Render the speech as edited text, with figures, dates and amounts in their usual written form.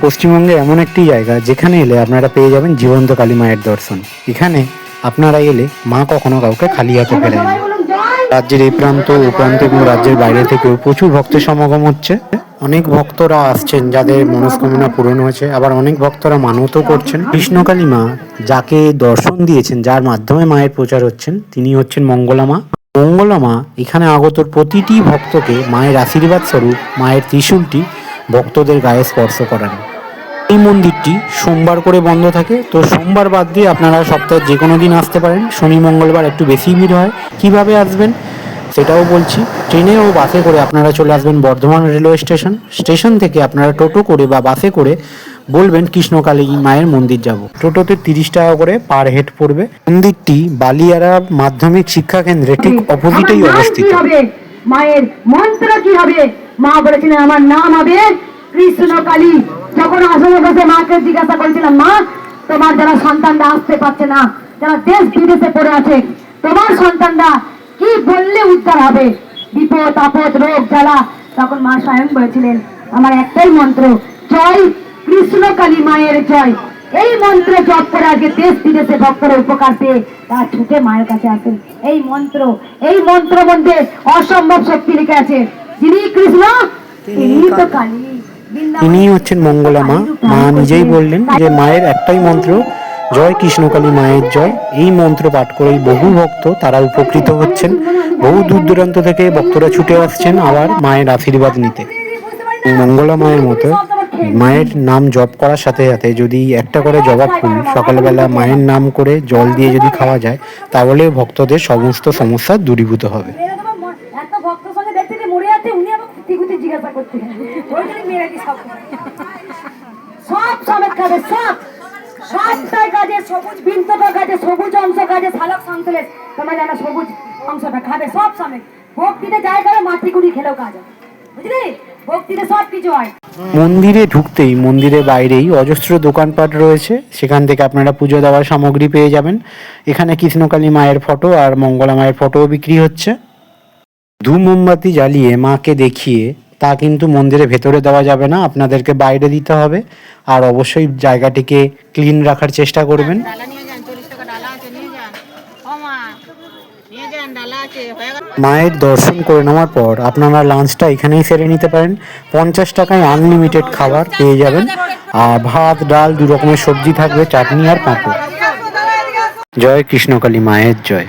পশ্চিমবঙ্গে এমন একটি জায়গা যেখানে এলে আপনারা পেয়ে যাবেন জীবন্ত কালী মায়ের দর্শন। এখানে আপনারা এলে মা কখনো কাউকে খালি হাতে ফেরেন না। রাজ্যের এই প্রান্ত ও প্রান্ত এবং রাজ্যের বাইরে থেকেও প্রচুর ভক্তের সমাগম হচ্ছে। অনেক ভক্তরা আসছেন যাদের মনস্কামনা পূরণ হয়েছে, আবার অনেক ভক্তরা মানতও করছেন। কৃষ্ণকালী মা যাকে দর্শন দিয়েছেন, যার মাধ্যমে মায়ের প্রচার হচ্ছেন, তিনি হচ্ছেন মঙ্গলা মা। মঙ্গলা মা এখানে আগত প্রতিটি ভক্তকে মায়ের আশীর্বাদ স্বরূপ মায়ের ত্রিশূলটি ভক্তদের গায়ে স্পর্শ করান। এই মন্দিরটি সোমবার করে বন্ধ থাকে, তো সোমবার বাদ দিয়ে আপনারা সপ্তাহে যে কোনো দিন আসতে পারেন। শনি মঙ্গলবার একটু বেশি ভিড় হয়। কিভাবে আসবেন সেটাও বলছি। ট্রেনে ও বাসে করে আপনারা চলে আসবেন বর্ধমান রেলওয়ে স্টেশন থেকে আপনারা টোটো করে বা বাসে করে বলবেন কৃষ্ণকালী মায়ের মন্দির যাব। টোটোতে 30 টাকা করে পার হেড পড়বে। মন্দিরটি বালিয়ারা মাধ্যমিক শিক্ষা কেন্দ্রের ঠিক অপোজিটেই অবস্থিত। মায়ের মন্ত্র কি হবে? মা বলেছিলেন আমার নাম হবে কৃষ্ণকালী। যখন আসলে বসে মাকে জিজ্ঞাসা করেছিলাম, মা তোমার যারা সন্তানরা আসতে পারছে না, যারা দেশ বিদেশে পড়ে আছে, তোমার সন্তানরা কি বললে উদ্ধার হবে, বিপদ আপদ রোগ জ্বালা? তখন মা স্বয়ং বলেছিলেন আমার একটাই মন্ত্র, জয় কৃষ্ণকালী মায়ের জয়। এই মন্ত্র জপ করে আজকে দেশ বিদেশে ভক্তরা উপকার পেয়ে তারা ছুটে মায়ের কাছে আসেন। এই মন্ত্র মধ্যে অসম্ভব শক্তি লিখে আছে। যিনি কৃষ্ণ তিনি তো কালী। ইনি হচ্ছেন মঙ্গলা মা। মা নিজেই বললেন যে মায়ের একটাই মন্ত্র, জয় কৃষ্ণকালী মায়ের জয়। এই মন্ত্র পাঠ করেই বহু ভক্ত তারা উপকৃত হচ্ছেন। বহু দূর দূরান্ত থেকে ভক্তরা ছুটে আসছেন আবার মায়ের আশীর্বাদ নিতে। মঙ্গলা মায়ের মতো মায়ের নাম জপ করার সাথে সাথে যদি একটা করে জবা ফুল সকালবেলা মায়ের নাম করে জল দিয়ে যদি খাওয়া যায়, তাহলে ভক্তদের সমস্ত সমস্যা দূরীভূত হবে। সবটাই কাজে সবুজ বিন্দুটা কাজে সবুজ অংশ কাজে শালক সন্তুলেশ তোমরা জানো সবুজ অংশটা খাবে সব সময়। ভক্তিতে যাই করে মাতৃকুড়ি খেলেও কাজ হয়, বুঝলি? ভক্তিতে সব কিছু হয়। মন্দিরে ঢুকতেই মন্দিরের বাইরেই অজস্র দোকানপাট রয়েছে, সেখান থেকে আপনারা পুজো দেওয়ার সামগ্রী পেয়ে যাবেন। এখানে কৃষ্ণকালী মায়ের ফটো আর মঙ্গলা মায়ের ফটোও বিক্রি হচ্ছে। ধূপ মোমবাতি জ্বালিয়ে মাকে দেখিয়ে তা কিন্তু মন্দিরের ভেতরে দেওয়া যাবে না, আপনাদেরকে বাইরে দিতে হবে। আর অবশ্যই জায়গাটিকে ক্লিন রাখার চেষ্টা করবেন। মায়ের দর্শন করে নেওয়ার পর আপনারা লাঞ্চটা এখানেই সেরে নিতে পারেন। 50 টাকায় আনলিমিটেড খাবার পেয়ে যাবেন। আর ভাত ডাল 2 রকমের সবজি থাকবে, চাটনি আর পাঁপড়। জয় কৃষ্ণকালী মায়ের জয়।